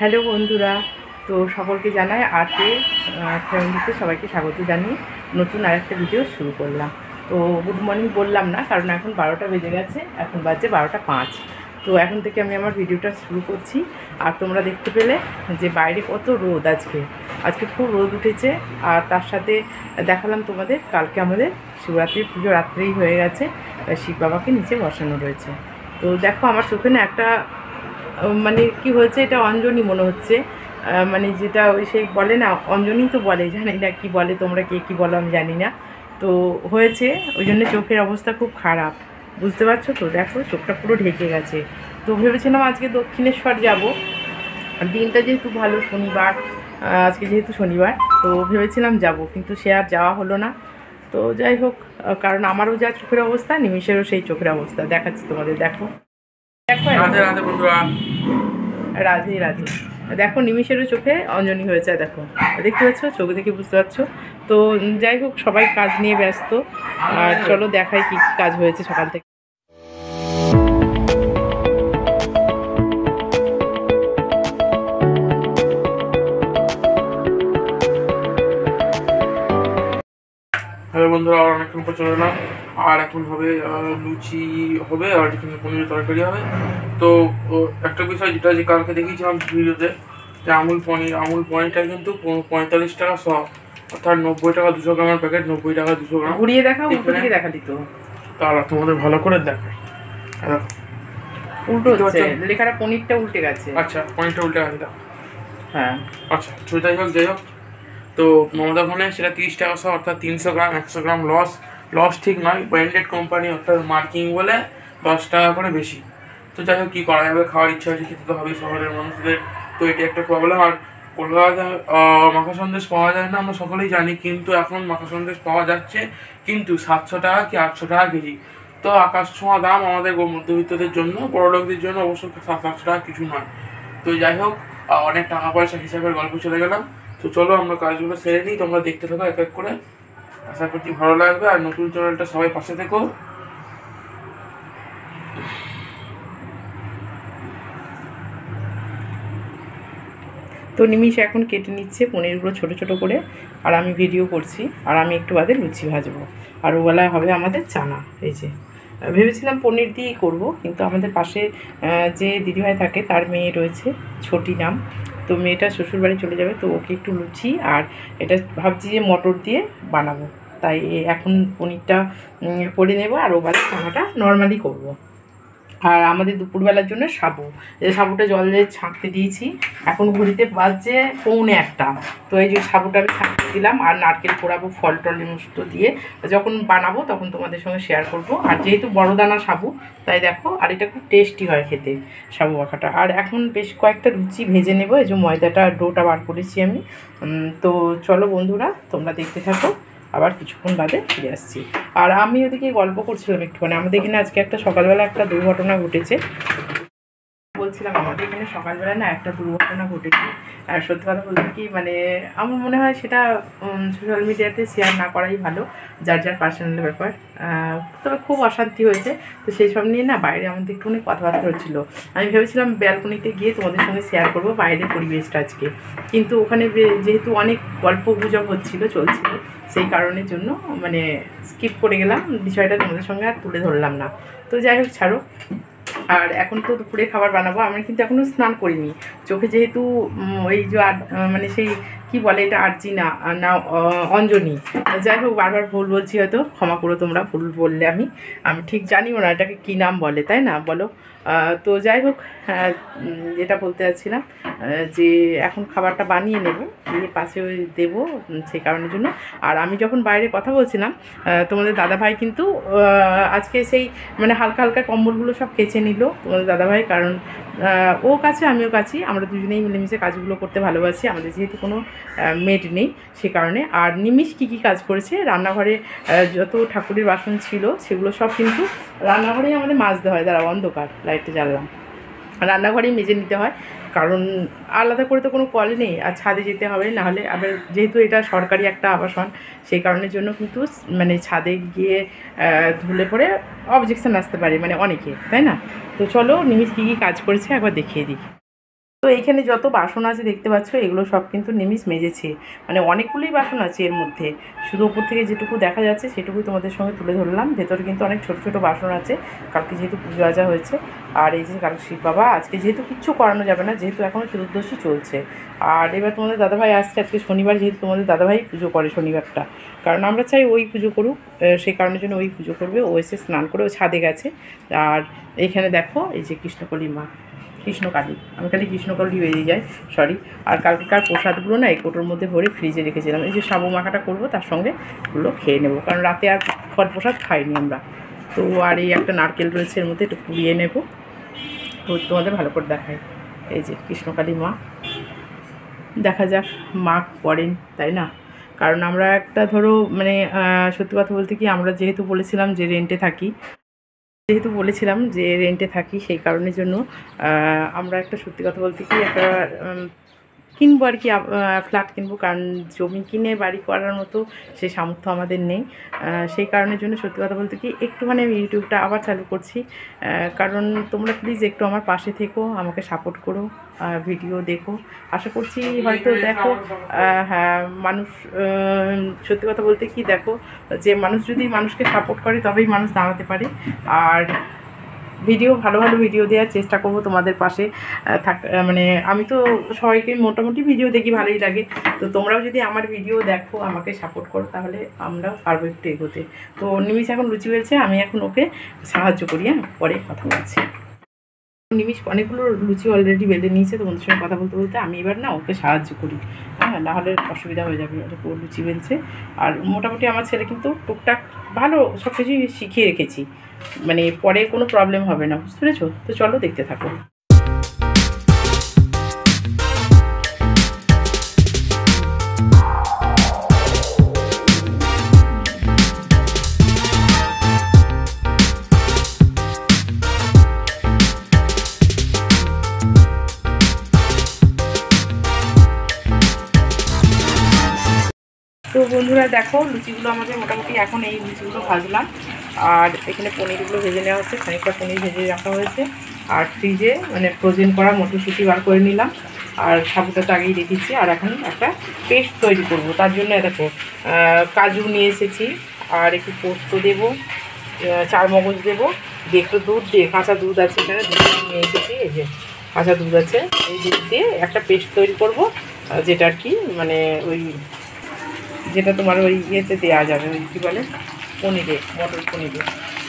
Hello বন্ধুরা, তো সকলকে জানাই আর্টে ফ্যামিলিতে সবাইকে স্বাগত জানিয়ে নতুন আরেকটা ভিডিও শুরু করলাম। তো গুড মর্নিং বললাম না, কারণ এখন 12টা বেজে গেছে, এখন বাজে 12টা 5। তো এখন থেকে আমি আমার ভিডিওটা শুরু করছি। আর তোমরা দেখতে পেলে যে বাইরে কত রোদ আজকে খুব রোদ উঠেছে। আর তার সাথে দেখালাম তোমাদের, কালকে আমাদের শিবরাত্রির পুজো রাত্রেই হয়ে গেছে, শিব বাবাকে নিচে বসানো রয়েছে। তো দেখো আমার চোখে না একটা মানে কি হয়েছে, এটা অঞ্জনি মনে হচ্ছে। মানে যেটা ওই সেই বলে না, অঞ্জনি তো বলে, জানি না কি বলে, তোমরা কে কী বলো আমি জানি না। তো হয়েছে ওই জন্য চোখের অবস্থা খুব খারাপ, বুঝতে পারছো তো। দেখো চোখটা পুরো ঢেকে গেছে। তো ভেবেছিলাম আজকে দক্ষিণেশ্বর যাব, দিনটা যেহেতু ভালো, শনিবার, আজকে যেহেতু শনিবার, তো ভেবেছিলাম যাব, কিন্তু সে আর যাওয়া হলো না। তো যাই হোক, কারণ আমারও যা চোখের অবস্থা, নিমিষেরও সেই চোখের অবস্থা দেখাচ্ছি তোমাদের। দেখো দেখো, রাধে রাধে বন্ধুরা। রাধে রাধে। দেখো নিমিষেরও চোখে অঞ্জনি হয়েছে, দেখো দেখতে পাচ্ছ, চোখ দেখে বুঝতে পারছো তো। যাই হোক, সবাই কাজ নিয়ে ব্যস্ত। আর চলো দেখাই কী কী কাজ হয়েছে সকাল থেকে। হ্যালো বন্ধুরা, আবার অনেকক্ষণ পর চলে এলাম। আর এখন হবে লুচি হবে, আর এখানে পনিরের তরকারি হবে। তো একটা বিষয় যেটা যে কালকে দেখিয়েছিলাম ভিডিওতে, যে আমুল পনিরটা কিন্তু 45 টাকা শ, অর্থাৎ 90 টাকা 200 গ্রামের প্যাকেট, 90 টাকা 200 গ্রাম। ঘুরিয়ে দেখাও, উল্টো দিকে দেখালি তো। তারা তোমাদের ভালো করে দেখায়, উল্টো হচ্ছে লেখাটা, পনিরটা উল্টে গেছে। আচ্ছা, পনিরটা উল্টে গেছে, দেখো। হ্যাঁ আচ্ছা, যাই হোক। তো মমতা ফোনে সেটা 30 টাকা শ, অর্থাৎ 300 গ্রাম, 100 গ্রাম লস ঠিক নয়, ব্র্যান্ডেড কোম্পানি অর্থাৎ মার্কিং বলে 10 টাকা করে বেশি। তো যাই হোক, কী করা যাবে, খাওয়ার ইচ্ছা হচ্ছে, খেতে তো হবেই শহরের মানুষদের। তো এটি একটা প্রবলেম। আর কলকাতাতে মাখা সন্দেশ পাওয়া যায় না, আমরা সকলেই জানি, কিন্তু এখন মাখা সন্দেশ পাওয়া যাচ্ছে, কিন্তু 700 টাকা কি 800 টাকা কেজি। তো আকাশ ছোঁয়া দাম আমাদের মধ্যবিত্তদের জন্য, বড়লোকদের জন্য অবশ্য 700 টাকা কিছু নয়। তো যাই হোক, অনেক টাকা পয়সা হিসাবের গল্প চলে গেলাম। তো চলো আমরা কাজগুলো সেরে নিই, তোমরা দেখতে থাকো এক এক করে, আশা করছি ভালো লাগবে। আর নতুন চ্যানেলটা সবাই পাশে থেকো। তো নিমিষ এখন কেটে নিচ্ছে পনিরগুলো ছোট ছোট করে, আর আমি ভিডিও করছি। আর আমি একটু বাদে লুচি ভাজবো, আর ওবেলায় হবে আমাদের চানা। এই যে ভেবেছিলাম পনির দিয়েই করবো, কিন্তু আমাদের পাশে যে দিদিভাই থাকে, তার মেয়ে রয়েছে, ছোটি নাম। তো মেয়েটা শ্বশুরবাড়ি চলে যাবে, তো ওকে একটু লুচি আর এটা ভাবছি যে মটর দিয়ে বানাবো। তাই এখন পনিরটা করে নেবো, আর ওবেলায় চানাটা নর্মালি করবো। আর আমাদের দুপুরবেলার জন্য সাবু, এই সাবুটা জল দিয়ে ছাঁকতে দিয়েছি। এখন ঘড়িতে বাজছে 1:45। তো এই যে সাবুটা আমি ছাঁকতে দিলাম, আর নারকেল পোড়াবো ফল টল সমস্ত দিয়ে, যখন বানাবো তখন তোমাদের সঙ্গে শেয়ার করব। আর যেহেতু বড় দানা সাবু, তাই দেখো, আর এটা খুব টেস্টি হয় খেতে সাবু মাখাটা। আর এখন বেশ কয়েকটা লুচি ভেজে নেবো, এই যে ময়দাটা ডোটা বার করেছি আমি। তো চলো বন্ধুরা, তোমরা দেখতে থাকো, আবার কিছুক্ষণ বাদে ফিরে আসছি। আর আমি ওদিকে গল্প করছিলাম একটুখানি, আমাদের এখানে আজকে একটা সকালবেলা একটা দুর্ঘটনা ঘটেছে। বলছিলাম আমাদের এখানে সকালবেলা না একটা দুর্ঘটনা ঘটেছে। আর সত্যি কথা বলতে কি, মানে আমার মনে হয় সেটা সোশ্যাল মিডিয়াতে শেয়ার না করাই ভালো, যার যার পার্সোনাল ব্যাপার। তবে খুব অশান্তি হয়েছে। তো সেই সব নিয়ে না বাইরে আমাদের একটুখানি কথাবার্তা হচ্ছিলো। আমি ভেবেছিলাম ব্যালকনিতে গিয়ে তোমাদের সঙ্গে শেয়ার করবো বাইরের পরিবেশটা আজকে, কিন্তু ওখানে যেহেতু অনেক গল্প গুজব চলছিল, সেই কারণের জন্য মানে স্কিপ করে গেলাম, বিষয়টা তোমাদের সঙ্গে আর তুলে ধরলাম না। তো যাই হোক, ছাড়ো। আর এখন তো দুপুরে খাবার বানাবো, আমি কিন্তু এখনও স্নান করিনি। চোখে যেহেতু ওই যে মানে সেই কি বলে এটা, আরজি না না অঞ্জনি। যাই হোক, বারবার ভুল বলছি, হয়তো ক্ষমা করো তোমরা, ভুল বললে। আমি ঠিক জানিও না এটাকে কী নাম বলে, তাই না বলো। তো যাই হোক, যেটা বলতে চাচ্ছিলাম, যে এখন খাবারটা বানিয়ে নেব, দিয়ে পাশে ওই দেবো, সেই কারণের জন্য। আর আমি যখন বাইরে কথা বলছিলাম, তোমাদের দাদাভাই কিন্তু আজকে সেই মানে হালকা হালকা কম্বলগুলো সব কেচে নিল তোমাদের দাদাভাই, কারণ ও কাছে আমিও কাছি, আমরা দুজনেই মিলেমিশে কাজগুলো করতে ভালোবাসি, আমাদের যেহেতু কোনো মেড নেই সে কারণে। আর নিমিষ কী কী কাজ করেছে, রান্নাঘরে যত ঠাকুরের বাসন ছিল সেগুলো সব কিন্তু রান্নাঘরেই আমাদের মাজতে হয়। দাঁড়াও, অন্ধকার, লাইটটা জ্বাললাম। রান্নাঘরেই মেজে নিতে হয়, কারণ আলাদা করে তো কোনো কল নেই, আর ছাদে যেতে হবে, নাহলে আবার যেহেতু এটা সরকারি একটা আবাসন, সেই কারণের জন্য কিন্তু মানে ছাদে গিয়ে ধুলে পরে অবজেকশন আসতে পারে, মানে অনেকে, তাই না। তো চলো নিমিষ কী কী কাজ করেছে একবার দেখিয়ে দিই। তো এইখানে যত বাসন আছে দেখতে পাচ্ছ, এগুলো সব কিন্তু নিমিষ মেজেছে। মানে অনেকগুলোই বাসন আছে এর মধ্যে, শুধু ওপর থেকে যেটুকু দেখা যাচ্ছে সেটুকুই তোমাদের সঙ্গে তুলে ধরলাম। ভেতরে কিন্তু অনেক ছোট ছোট বাসন আছে, কালকে যেহেতু পুজো আজা হয়েছে। আর এই যে কালকে শিব বাবা, আজকে যেহেতু কিচ্ছু করানো যাবে না, যেহেতু এখনও চতুর্দশী চলছে। আর এবার তোমাদের দাদাভাই আসছে, আজকে শনিবার, যেহেতু তোমাদের দাদাভাই পুজো করে শনিবারটা, কারণ আমরা চাই ওই পুজো করুক, সেই কারণের জন্য ওই পুজো করবে। ও এসে স্নান করে ও ছাদে গেছে। আর এখানে দেখো এই যে কৃষ্ণকলি মা, কৃষ্ণকালী, আমি খালি কৃষ্ণকালী বেরিয়ে যায়, সরি। আর কালকেকার প্রসাদগুলো না এই কোটোর মধ্যে ভরে ফ্রিজে রেখেছিলাম। এই যে সাবু মাখাটা করবো, তার সঙ্গে এগুলো খেয়ে নেবো, কারণ রাতে আর ফল প্রসাদ খাইনি আমরা। তো আর এই একটা নারকেল রয়েছে, এর মধ্যে একটু পুড়িয়ে নেব। তো তোমাদের ভালো করে দেখাই, এই যে কৃষ্ণকালী মা, দেখা যাক মা করেন, তাই না? কারণ আমরা একটা ধরো মানে সত্যি কথা বলতে কি, আমরা যেহেতু বলেছিলাম যে রেন্টে থাকি, সেই কারণের জন্য আমরা একটা সত্যি কথা বলতে কি একটা কিনবো আর কি, ফ্ল্যাট কিনবো, কারণ জমি কিনে বাড়ি করার মতো সেই সামর্থ্য আমাদের নেই। সেই কারণের জন্য সত্যি কথা বলতে কি একটুখানি আমি ইউটিউবটা আবার চালু করছি। কারণ তোমরা প্লিজ একটু আমার পাশে থেকো, আমাকে সাপোর্ট করো, ভিডিও দেখো। আশা করছি হয়তো দেখো, হ্যাঁ মানুষ, সত্যি কথা বলতে কি দেখো, যে মানুষ যদি মানুষকে সাপোর্ট করে তবেই মানুষ দাঁড়াতে পারে। আর ভালো ভালো ভিডিও দেওয়ার চেষ্টা করব তোমাদের পাশে মানে আমি তো সবাইকে মোটামুটি ভিডিও দেখি, ভালোই লাগে। তো তোমরাও যদি আমার ভিডিও দেখো, আমাকে সাপোর্ট করো, তাহলে আমরাও পারবো একটু এগোতে। তো নিমিষ এখন লুচি বেলছে, আমি এখন ওকে সাহায্য করি। হ্যাঁ, পরে কথা বলছি। নিমিষ অনেকগুলো লুচি অলরেডি বেলে নিয়েছে, তোমাদের সঙ্গে কথা বলতে বলতে আমি এবার না ওকে সাহায্য করি। হ্যাঁ, নাহলে অসুবিধা হয়ে যাবে। ও লুচি বেলছে। আর মোটামুটি আমার ছেলে কিন্তু টুকটাক ভালো সব কিছুই শিখিয়ে রেখেছি, মানে পরে কোনো প্রবলেম হবে না, বুঝতে পেরেছো? তো চলো দেখতে থাকো। তো বন্ধুরা দেখো, লুচিগুলো আমাদের মোটামুটি এখন এই লুচিগুলো ভাজলাম। আর এখানে পনিরগুলো ভেজে নেওয়া হচ্ছে, খানিকটা পনির ভেজে রাখা হয়েছে। আর ফ্রিজে মানে ফ্রোজেন করা মটরশুঁটি বার করে নিলাম, আর সাবুটা তো আগেই রেখেছি। আর এখন একটা পেস্ট তৈরি করব, তার জন্য দেখো কাজু নিয়ে এসেছি, আর একটু পোস্ত দেবো, চারমগজ দেবো, একটু দুধ দিয়ে, কাঁচা দুধ আছে এখানে, দুধ নিয়ে এসেছি, এই যে কাঁচা দুধ আছে, এই দুধ দিয়ে একটা পেস্ট তৈরি করব, যেটা আর কি মানে ওই যেটা তোমার ওই ইয়েতে দেওয়া যাবে, ওই কী বলে পনিরে, মটর পনিরে।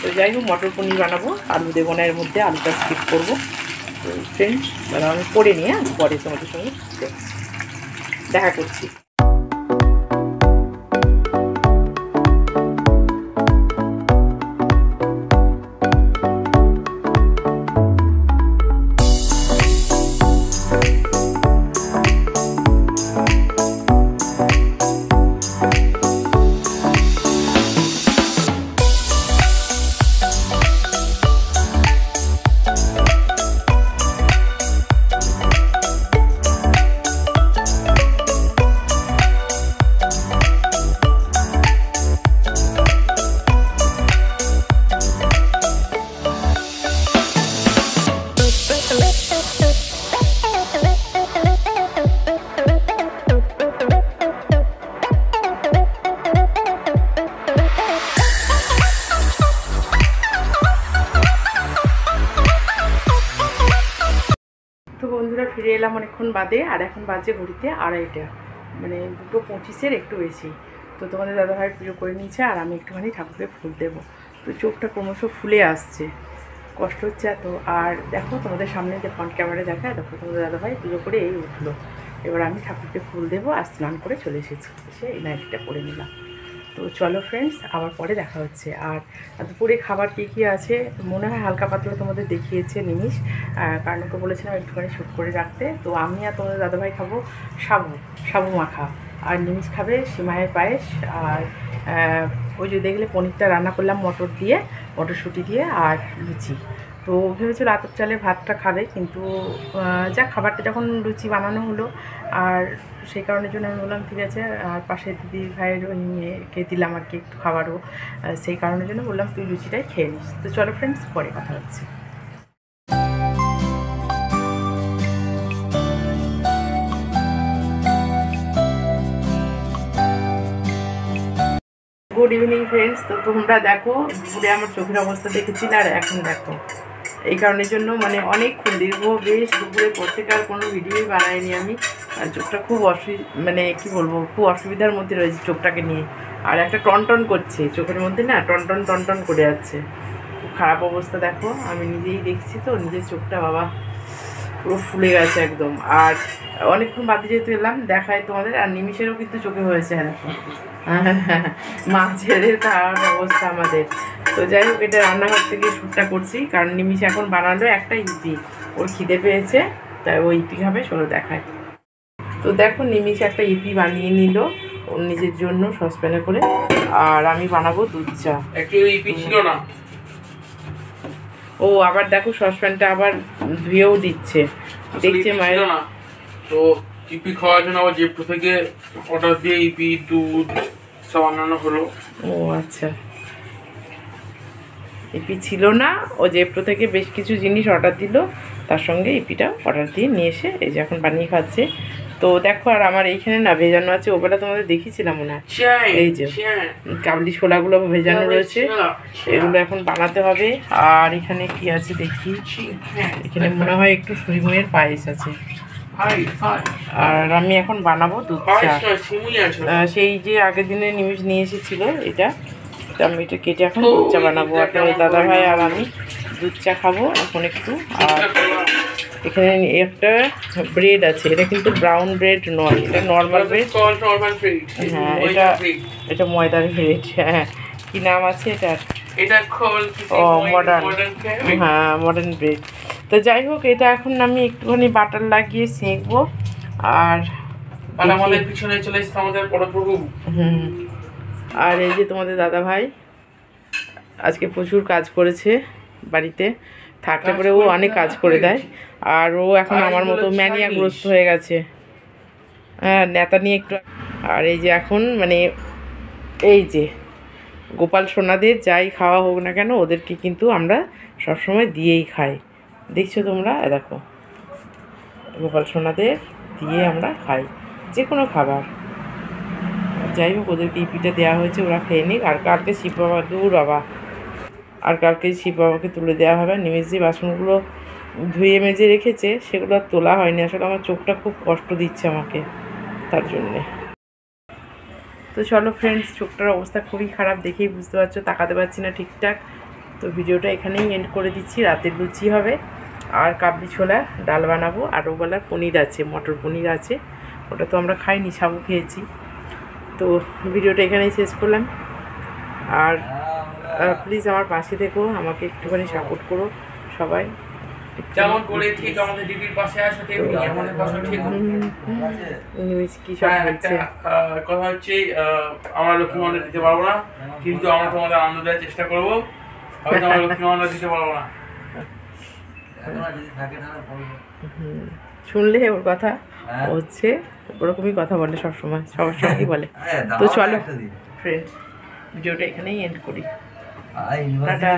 তো যাই হোক, মটর পনির বানাবো, আলু দেবো না এর মধ্যে, আলুটা স্কিপ করবো। তো ফ্রেন্ডস, আমি করে নিয়ে পরে তোমাদের সঙ্গে দেখা করছি। তো বন্ধুরা ফিরে এলাম অনেকক্ষণ বাদে, আর এখন বাজে ঘড়িতে 2:30, মানে 2:25-এর একটু বেশি। তো তোমাদের দাদাভাই পুজো করে নিয়েছে, আর আমি একটুখানি ঠাকুরকে ফুল দেবো। তো চোখটা ক্রমশ ফুলে আসছে, কষ্ট হচ্ছে এত। আর দেখো তোমাদের সামনে যে ফ্রন্ট ক্যামেরা দেখায়, দেখো তোমাদের দাদাভাই পুজো করে এই উঠলো। এবার আমি ঠাকুরকে ফুল দেবো, আর স্নান করে চলে এসেছি, এসে এই নাইটিটা পরে নিলাম। তো চলো ফ্রেন্ডস, আবার পরে দেখা হচ্ছে। আর দুপুরে খাবার কী কী আছে মনে হয় হালকা পাতলা তোমাদের দেখিয়েছে নিমিষ, কারণ ওকে বলেছিলাম একটুখানি শ্যুট করে রাখতে। তো আমি আর তোমাদের দাদাভাই খাবো সাবু মাখা, আর নিমিষ খাবে সিমাইয়ের পায়েস। আর ওই যে দেখলে পনিরটা রান্না করলাম মটর দিয়ে, মটরশুঁটি দিয়ে, আর লুচি। তো ভেবেছিল আতপ চালের ভাতটা খাবে, কিন্তু যা খাবারটা যখন লুচি বানানো হলো, আর সেই কারণের জন্য আমি বললাম ঠিক আছে। আর পাশে দিদি ভাইয়ের ওই মেয়েকে দিলাম আর কি একটু খাবারও, সেই কারণের জন্য বললাম তুই লুচিটাই খেয়ে নিস। তো চলো ফ্রেন্ডস, পরে কথা হচ্ছে। Good evening friends. তো তোমরা দেখো দুপুরে আমার চোখের অবস্থা দেখেছিলে আর এখন দেখো। এই কারণের জন্য মানে অনেকক্ষণ দীর্ঘ বেশ দুপুরে প্রত্যেকার কোনো ভিডিওই বানাইনি আমি। আর চোখটা খুব মানে কি বলবো, খুব অসুবিধার মধ্যে রয়েছে চোখটাকে নিয়ে। আর একটা টনটন করছে চোখের মধ্যে, না টনটন টনটন করে যাচ্ছে, খুব খারাপ অবস্থা। দেখো আমি নিজেই দেখছি তো, নিজের চোখটা বাবা পুরো ফুলে গেছে একদম। আর অনেকক্ষণ বাদে যেহেতু এলাম দেখায় তোমাদের। আর নিমিষেরও কিন্তু চোখে হয়েছে, দেখো মাছের খারাপ অবস্থা আমাদের। তো যাই হোক, এটা রান্নাঘর থেকে শ্যুটটা করছি, কারণ নিমিষ এখন বানালো একটা ইপি, ওর খিদে পেয়েছে, তাই ওই ইপি খাবে, চলো দেখায়। তো দেখো নিমিষ একটা ইপি বানিয়ে নিল ওর নিজের জন্য সসপ্যানে করে, আর আমি বানাবো দুধ চা। একটু ইপি ছিল না, ও আবার দেখো সসপ্যানটা আবার ধুয়েও দিচ্ছে, দেখছে মায়ের না। তো ইপি খাওয়ার জন্য আবার জেপ্টো থেকে অর্ডার দিয়ে ইপি দুধ সব বানানো হলো। ও আচ্ছা, ইপি ছিল না, ও জেপ্টো থেকে বেশ কিছু জিনিস অর্ডার দিল, তার সঙ্গে ইপিটা অর্ডার দিয়ে নিয়ে এসে এই যে এখন বানিয়ে খাচ্ছে। তো দেখো, আর আমার এইখানে না ভেজানো আছে, ওবেলা তোমাদের দেখিয়েছিলাম মনে হয়, এই যে কাবলি ছোলাগুলো ভেজানো রয়েছে, এগুলো এখন বানাতে হবে। আর এখানে কি আছে দেখি, এখানে মনে হয় একটু সুরিময়ের পায়েস আছে। আর আমি এখন বানাবো দুধ চা। সেই যে আগের দিনে নিমিষ নিয়ে এসেছিলো এটা, তো আমি এটা কেটে এখন দুধ চা বানাবো। আর দাদা ভাই আর আমি দুধ চা খাবো এখন একটু। আর এখানে একটা ব্রেড আছে, এটা কিন্তু ব্রাউন ব্রেড নয়, এটা নর্মাল ব্রেড। হ্যাঁ, এটা ময়দার ব্রেড। হ্যাঁ, কি নাম আছে এটার? ও মডার্ন, হ্যাঁ মডার্ন ব্রেড। তো যাই হোক, এটা এখন আমি একটুখানি বাটার লাগিয়ে সেঁকবো। আর আমাদের পিছনে চলে এসছে আমাদের পরপ্রভু। আর এই যে তোমাদের দাদা ভাই আজকে প্রচুর কাজ করেছে বাড়িতে, থাকলে পরে ও অনেক কাজ করে দেয়। আর ও এখন আমার মতো ম্যানিয়াগ্রস্ত হয়ে গেছে, হ্যাঁ নেতা নিয়ে একটু। আর এই যে এখন মানে এই যে গোপাল সোনাদের যাই খাওয়া হোক না কেন, ওদেরকে কিন্তু আমরা সবসময় দিয়েই খাই, দেখছো তোমরা, দেখো গোপাল সোনাদের দিয়ে আমরা খাই যে কোনো খাবার। যাই হোক, ওদেরকে ইপিটা দেওয়া হয়েছে, ওরা খেয়ে নিক। আর কালকে শিব বাবা, দূর বাবা, আর কালকে শিব বাবাকে তুলে দেওয়া হবে। নিমেষ যে বাসনগুলো ধুয়ে মেজে রেখেছে সেগুলো আর তোলা হয়নি, আসলে আমার চোখটা খুব কষ্ট দিচ্ছে আমাকে, তার জন্যে। তো চলো ফ্রেন্ডস, চোখটার অবস্থা খুবই খারাপ, দেখেই বুঝতে পারছো, তাকাতে পারছি না ঠিকঠাক। তো ভিডিওটা এখানেই এন্ড করে দিচ্ছি। রাতের লুচি হবে আর কাবলি ছোলা ডাল বানাবো। আর ওবেলার পনির আছে, মটর পনির আছে, ওটা তো আমরা খাইনি, সাবু খেয়েছি। তো ভিডিওটা এখানেই শেষ করলাম। আর প্লিজ আমার পাশে থেকো, আমাকে একটুখানি সাপোর্ট করো সবাই। যেমন করে ঠিক আমাদের দিদির পাশে আছে তেমনি আমাদের পাশে ঠিক। কি সব বলছে? কথা হচ্ছে আমরা লক্ষ্মী ভান্ডার দিতে পারবো না, কিন্তু আমরা তোমাদের আনন্দ দেওয়ার চেষ্টা করবো। হয়তো আমরা লক্ষ্মী ভান্ডার দিতে পারবো না। শুনলে ওর কথা, হচ্ছে ওরকমই কথা বলে সবসময়, সবার সঙ্গেই বলে। তো চলো ফ্রেন্ড, ভিডিওটা এখানেই এন্ড করি। টাটা।